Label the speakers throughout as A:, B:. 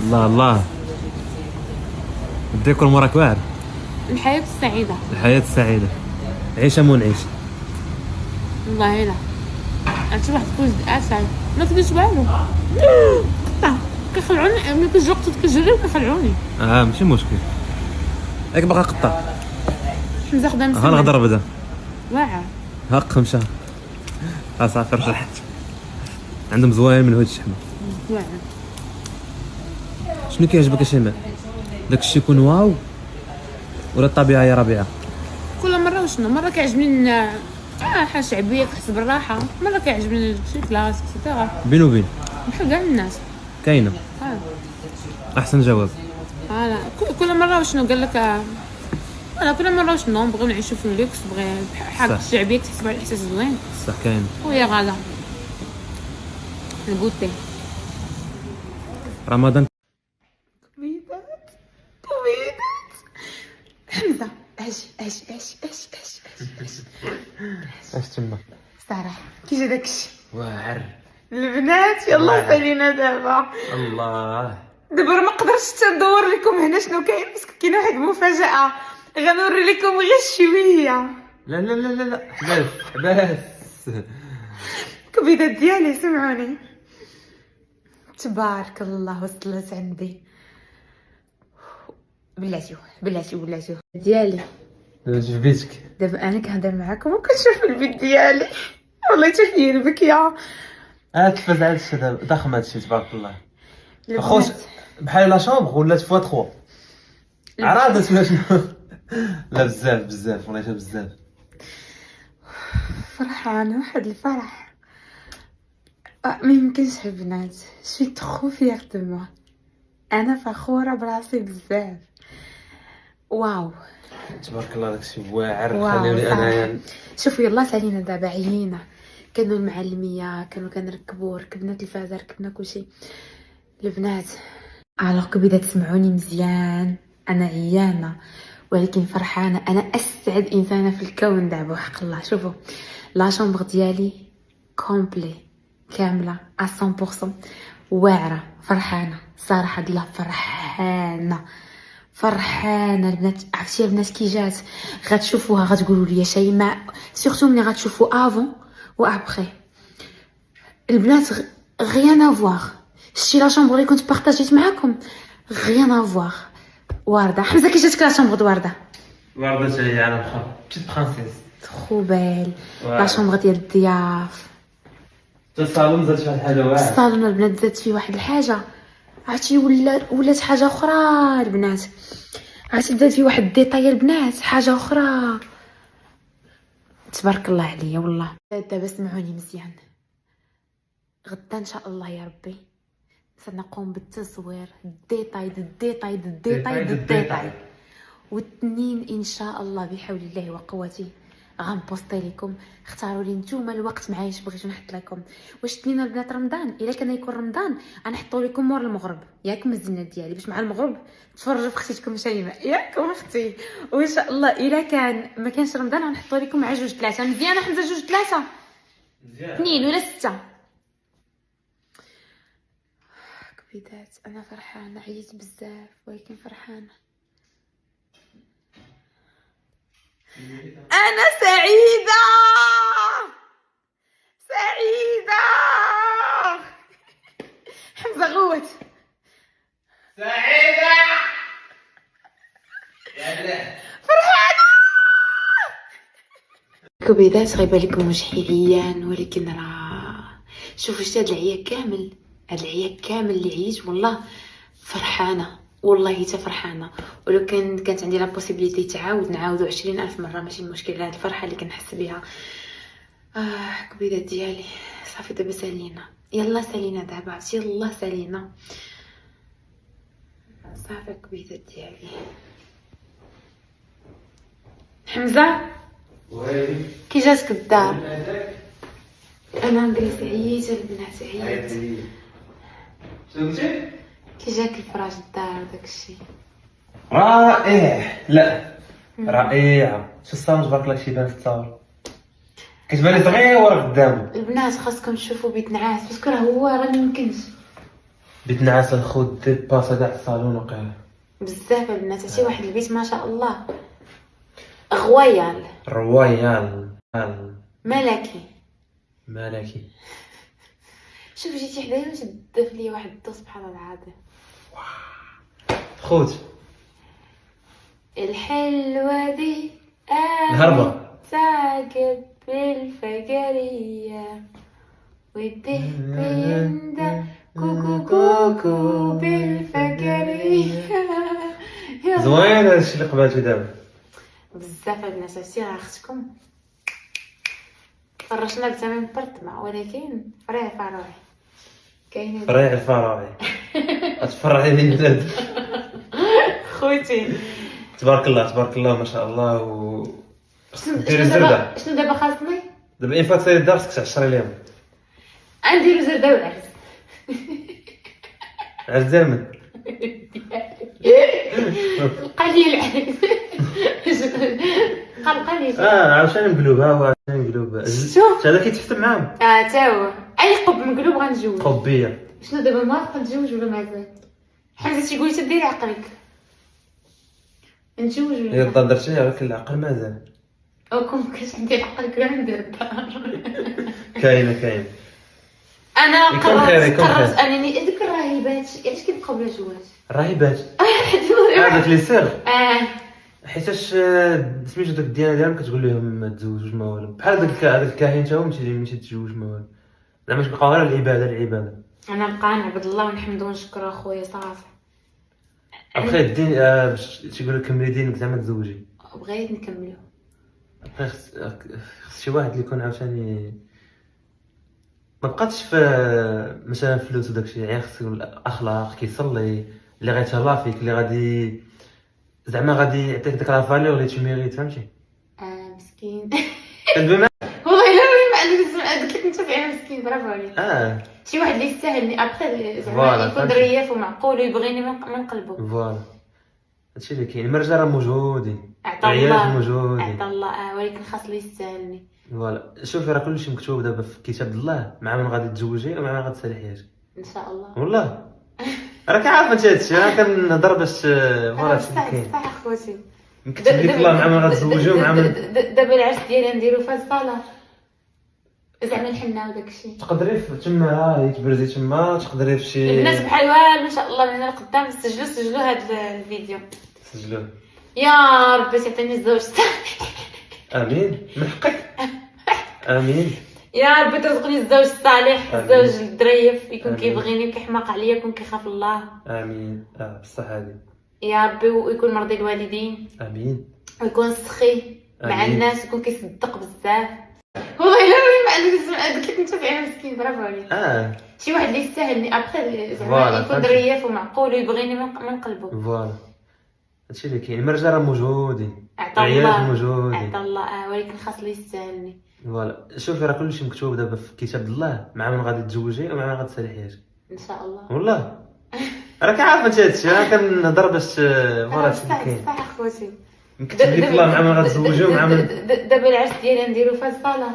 A: الله الله. الديكور موراك واعر.
B: الحياة السعيدة.
A: الحياة السعيدة. عيشة منعش.
B: والله لا. عرفتي واحد كوز اسعد ما تديش والو. كيخلعوني ملي كيجي وقت كيجريو كيخلعوني.
A: ماشي مشكل. ياك باغا قطع.
B: حمزة خدام
A: ها الغدر بدا.
B: واعر.
A: ها قمشة. صافي رجعت. عندهم زواين من هاد الشحمة.
B: واعر.
A: شنو كيعجبك شيماء؟ داكشي يكون واو ولا الطبيعة يا ربيعة؟
B: كل مرة وشنو مرة كيعجبني حاجة شعبية كتحس بالراحة، مرة كيعجبني شي كلاس اكسيتيرا.
A: بين وبين
B: بحال كاع الناس.
A: كاينة. احسن جواب.
B: فوالا كل مرة وشنو قال لك انا كل مرة وشنو نبغيو نعيشو في اللوكس، بغي حاجة الشعبية كتحس بواحد الاحساس زوين.
A: صح كاين.
B: ويا غادا البوتي
A: رمضان.
B: كبيدات حمزة اش
A: اش تما
B: صراحة كي جا داكشي
A: واعر.
B: البنات يلا سالينا دابا.
A: الله.
B: دابا ما قدرتش حتى ندور لكم هنا شنو كاين، باسكو كاين واحد المفاجأة غنوري لكم غير شوية.
A: لا لا لا لا لا حباس.
B: كبيدات ديالي سمعوني تبارك الله وصلت عندي. بلاتي ديالي
A: في بيتك.
B: دابا انا كنهضر معاكم وكنشوف البيت ديالي والله تفير البكيه.
A: كيفاش هادشي دابا ضخم هادشي تبارك الله. خوش بحال لا شومبر ولات فوا 3 عرادت ولا شنو؟ لا بزاف والله بزاف
B: فرحانه واحد الفرح ما يمكنش البنات. شي تخو فيغ دو موا. انا فخوره براسي بزاف. واو
A: تبارك الله داكشي واعر. خليوني انايا
B: شوفوا يلا سالينا دابا عيينا. كانوا المعلميه كانوا كنركبوا ركبنا التلفازه ركبنا كلشي. البنات الوغ بدات تسمعوني مزيان انا عيانه ولكن فرحانه. انا اسعد انسانه في الكون دابا حق الله. شوفوا لا شومبر ديالي كومبلي كامله 100% واعره. فرحانه صراحه الله فرحانه البنات. عرفتي البنات كي جات غتشوفوها غتقولوا لي شيماء سورتو ملي غتشوفوا افون و ابري البنات غيان افواغ. شتي لا شومبر اللي كنت بارطاجيت معاكم غيان افواغ. ورده حمزه كي جاتك لا شومبر د ورده
A: ورده هي انا بخا بتيت برانسيس
B: تخو بال. لا شومبر ديال الضياف
A: الصالون زاد شي حاجه واعره.
B: الصالون البنات زاد فيه واحد الحاجه عرفتي ولات حاجه اخرى البنات. عرفتي زاد فيه واحد الديتاي البنات حاجه اخرى تبارك الله عليا والله. دابا سمعوني مزيان. غدا ان شاء الله يا ربي سنقوم بالتصوير الديتاي والاثنين ان شاء الله بحول الله وقوته غنبوستي لكم. اختاروا لي نتوما الوقت معايش بغيتو نحط لكم. واش تنين البنات رمضان الا كان يكون رمضان غنحطوا لكم مور المغرب ياك الزينات ديالي باش مع المغرب تفرجوا في اختكم شيماء ياك اختي. وان شاء الله الا كان ما كانش رمضان غنحطوا لكم مع 2 3 مزيانه. حمزه 2 3 مزيان 2 ولا 6 كبيدات. انا فرحانه عييت بزاف ولكن فرحانه. انا سعيده حمزه غوت
A: سعيده يا
B: فرحانه. كبيدات غيبان لكم وجهي عيان ولكن راه شوفوا شتي هاد العيا كامل اللي عييت والله فرحانه والله حتى فرحانه. ولو كانت عندي لا بوسيبيليتي نعاودو 20,000 مره ماشي مشكل. هاد الفرحه اللي كنحس بها كبيدات ديالي صافي. دابا سالينا دابا عرفتي يلا سالينا صافي. كبيدات ديالي حمزه كي جاتك الدار؟ انا نجلس عييت البنات عييت.
A: شنو
B: كي جاك الفراش الدار داكشي
A: رائع. لا رائعه. شو الصالون تبارك الله كيبان في التصاور كتبان لي صغير ورا قدامه.
B: البنات خاصكم تشوفوا بيت نعاس باسكو راه هو راه ميمكنش
A: بيت نعاس الخوت دير باسا كاع الصالون وقيله
B: بزاف البنات. عرفتي واحد البيت ما شاء الله غويال
A: رويال
B: ملكي.
A: ملكي.
B: شوف جيتي حدايا واش داف لي واحد الدوس بحال هذا عادي.
A: خوت
B: الحلوة دي
A: الهربة
B: تعقد بالفقرية ويديه بينده كوكو كوكو بالفقرية.
A: زوين هادشي اللي قبالتي دابا
B: بزاف الناس. عرفتي راه اختكم فرشنا لثمن برطمع ولكن فريع فراعي كاين
A: فريع الفراعي اتفرعي لي بلاد
B: خوتي.
A: تبارك الله تبارك الله ما شاء الله. و ديري زرده.
B: شنو دابا خاصني؟
A: دابا اين فات سير دارتك تعشري ليهم.
B: غنديرو زرده والعرس.
A: عزامن
B: القليل العرس. قليل.
A: عاوتاني مقلوب. ها هو عاوتاني مقلوب.
B: شوف
A: هذا كيتحسب معاهم.
B: تا هو اي قب مقلوب غنجوج.
A: قبيه.
B: شنو دابا موافقه نتزوج ولا مازال؟ حمزه تيقول تديري عقلك نتزوج ولا
A: هي درتي ولكن العقل مازال.
B: او كون كاش ندير عقلك ولا ندير الدار.
A: كاين
B: انا
A: يكون خير، يكون خير.
B: قررت انني هذوك الراهبات علاش كيبقاو بلا جواز.
A: راهبات هذاك لي سير حيتاش سميتو داك الديانه ديالهم كتقول لهم ما تزوجوش ما والو. بحال هذاك الكاهن تا هو ماشي تتزوج ما والو. زعما كيبقاو غير العباده.
B: انا نبقى نعبد الله ونحمدو ونشكر اخويا صافي.
A: ابخي الدين باش تيقول لك كملي دينك زعما تزوجي.
B: بغيت نكملو.
A: خص شي واحد اللي يكون عاوتاني ما بقاتش في مثلا فلوس وداكشي. يعني خص الاخلاق كيصلي اللي غيتهلا فيك اللي غادي زعما غادي يعطيك ديك لا فالور اللي تيميريت فهمتي.
B: مسكين.
A: كدوي
B: والله الا ما عندك قلت لك انت فعلا مسكين. برافو عليك. شي واحد اللي يستاهلني ابخي زعما يكون ظريف ومعقول ويبغيني من قلبه.
A: فوالا هادشي اللي كاين. المرجله راه موجودين.
B: عطا الله
A: موجودين.
B: عطا الله ولكن خاص اللي يستاهلني.
A: فوالا شوفي راه كلشي مكتوب دابا في كتاب الله مع من غادي تزوجي ومع من غادي تصالحي حياتك
B: ان شاء الله.
A: والله راك عارفه انت هادشي. انا كنهضر باش فوالا شنو كاين.
B: صح اخوتي.
A: مكتب لك الله مع من غادي تزوجي ومع من
B: دابا العرس ديالي نديرو في الصاله زعما الحنه وداكشي.
A: تقدري تما تبرزي تما. تقدري في شي
B: الناس بحال والو ان شاء الله من هنا لقدام. سجلوا هذا الفيديو.
A: سجلوه
B: يا ربي تعطيني الزوج.
A: امين من حقك. امين
B: يا ربي ترزقني الزوج الصالح.
A: آمين.
B: الزوج الظريف يكون
A: آمين.
B: كيبغيني وكيحماق عليا يكون كيخاف الله.
A: امين بصح هادي.
B: يا ربي ويكون مرضي الوالدين
A: امين
B: ويكون سخي مع
A: آمين.
B: الناس ويكون كيصدق بزاف. والله الا ما عندك قلت لك انت فعلا مسكين. برافو عليك. شي واحد اللي يستاهلني ابخي زعما يكون ظريف ومعقول ويبغيني من قلبه.
A: فوالا هادشي اللي كاين. المرجله راه موجودين.
B: عطا الله
A: موجودين.
B: عطا الله ولكن خاص اللي يستاهلني.
A: فوالا شوفي راه كلشي مكتوب دابا في كتاب الله مع من غادي تزوجي ومع من غادي تصالحي حياتك.
B: ان شاء الله.
A: والله راك عارفه انت هادشي. انا كنهضر باش فوالا شنو كاين.
B: صح اخوتي.
A: مكتب لك الله مع من غادي تزوجي ومع من
B: دابا العرس ديالي نديرو في الصاله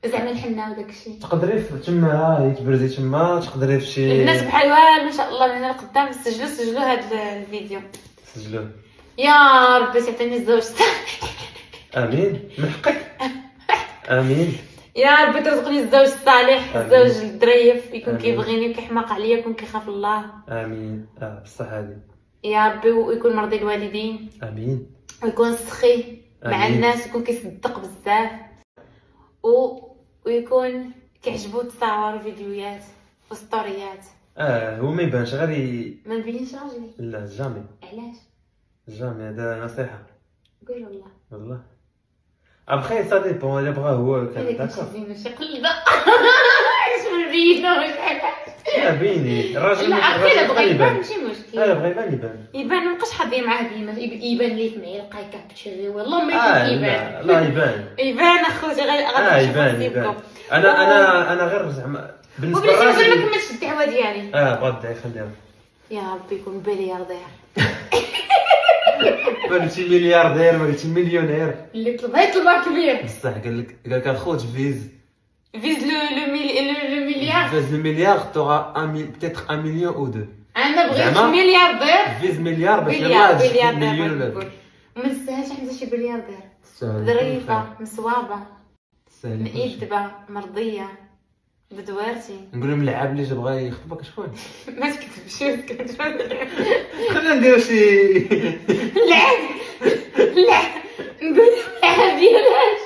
B: زعما الحنه وداكشي.
A: تقدري تما تبرزي تما. تقدري في شي
B: الناس بحال والو ان شاء الله من هنا لقدام. سجلوا هذا الفيديو.
A: سجلوه.
B: يا ربي تعطيني الزوج.
A: امين من حقك. امين
B: يا ربي ترزقني الزوج الصالح.
A: آمين.
B: الزوج الظريف يكون
A: آمين.
B: كيبغيني وكيحماق عليا يكون كيخاف الله.
A: امين بصح هادي.
B: يا ربي ويكون مرضي الوالدين
A: امين
B: ويكون سخي مع
A: آمين.
B: الناس ويكون كيصدق بزاف ويكون كيعجبو تصاور فيديوهات وستوريات.
A: هو ما يبانش غير
B: ما نبينش راجلي.
A: لا جامي
B: علاش؟
A: جامي. هذا نصيحه
B: قول والله.
A: والله. ابخي سا ديبون الا بغا هو كان
B: هذاك
A: داكور.
B: الشيء ماشي قلبه. اش نبينو
A: لا بيني الراجل
B: لا عقيله بغا يبان
A: يبان.
B: ماشي مشكل.
A: بغا يبان.
B: يبان مابقاش حاضي معاه ديما يبان لي في معلقه كابتشي والله ما يكون يبان.
A: لا يبان.
B: يبان اخوتي غادي
A: يبان. انا غير زعما بالنسبه
B: وبلاتي مازال ما
A: للراجل.
B: كملتش الدعوه ديالي.
A: بغا تدعي خليها.
B: يا ربي يكون بلياردير.
A: قلتي ملياردير ما قلتي مليونير.
B: اللي طلبها كبير.
A: بصح قال لك اخوت فيز
B: فيز لو مليار.
A: فاز المليار تورا peut-être 1 million ou 2.
B: انا بغيت
A: زعما؟
B: ملياردير.
A: فيز مليار باش
B: بليار
A: يلاه
B: بلياردير
A: مليون
B: بغيت
A: ولا
B: نقول. وما نستاهلش حمزه شي بلياردير.
A: سهل.
B: ظريفه مصوابه
A: سهل.
B: مئدبه مرضيه بدوارتي.
A: نقول لهم اللعاب اللي جا بغا يخطبك شكون؟
B: ما تكتبش كنت
A: خلينا نديرو شي
B: لعب لا نقول لعب ديالاش.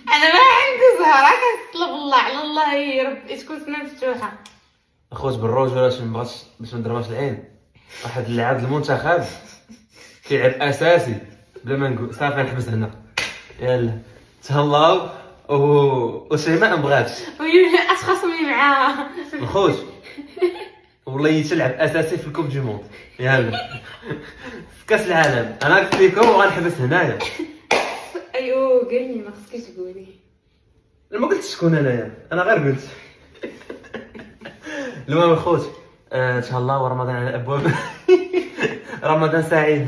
B: انا ما عندي زهره كنطلب الله على الله يا ربي تكون سنه مفتوحه.
A: اخوت بالرجوله باش ما نضربهاش العين. واحد اللاعب المنتخب كيلعب اساسي بلا ما نقول صافي نحبس هنا. يلا تهلاو وشيماء ما بغاتش
B: ويولي اشخاص اللي معاه
A: الخوت والله تلعب اساسي في الكوب دو موند. يلا في كاس العالم انا قلت لكم وغنحبس هنايا.
B: ايوه قال لي ما خصكيش تقولي.
A: انا ما قلتش شكون انايا انا غير قلت. المهم الخوت ان شاء الله ورمضان على الابواب. رمضان سعيد.